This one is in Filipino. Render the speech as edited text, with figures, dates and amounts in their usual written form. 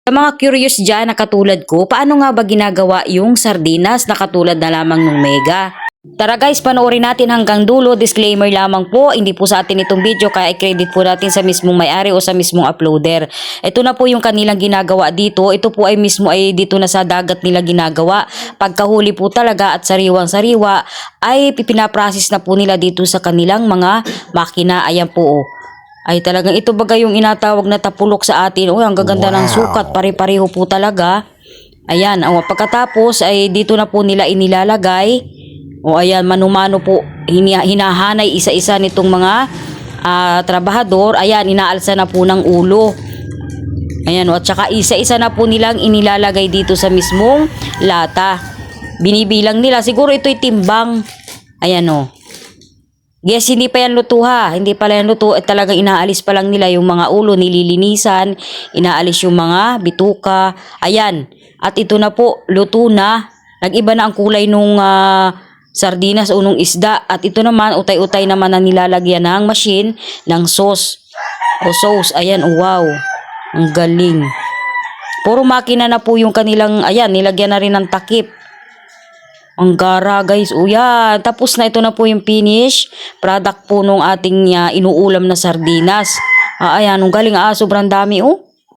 Sa mga curious dyan na katulad ko, paano nga ba ginagawa yung sardinas na katulad na lamang ng mega? Tara guys, panoorin natin hanggang dulo. Disclaimer lamang po, hindi po sa atin itong video kaya i-credit po natin sa mismong may-ari o sa mismong uploader. Ito na po yung kanilang ginagawa dito. Ito po ay mismo ay dito na sa dagat nila ginagawa. Pagkahuli po talaga at sariwang-sariwa ay pinaprocess na po nila dito sa kanilang mga makina. Ayan po oh. Ay talagang ito baga yung inatawag na tapulok sa atin. Oh, ang gaganda ng sukat, pare-pareho po talaga. Ayan, oh, pagkatapos ay dito na po nila inilalagay. O ayan, mano-mano po hinahanay isa-isa nitong mga trabahador. Ayan, inaalsa na po ng ulo. Ayan, at saka isa-isa na po nilang inilalagay dito sa mismong lata. Binibilang nila, siguro ito'y timbang. Ayan o. Yes, hindi pa yan luto ha. Hindi pala yan luto. At talagang inaalis pa lang nila yung mga ulo, nililinisan. Inaalis yung mga bituka. Ayan. At ito na po, luto na. Nag-iba na ang kulay nung sardinas o nung isda. At ito naman, utay-utay naman na nilalagyan ng machine ng sauce. O sauce. Ayan, oh, wow. Ang galing. Puro makina na po yung kanilang, ayan, nilagyan na rin ng takip. Ang gara guys. O yan. Tapos na, ito na po yung finish product po nung ating inuulam na sardinas. Ayan, ang galing sobrang dami oh.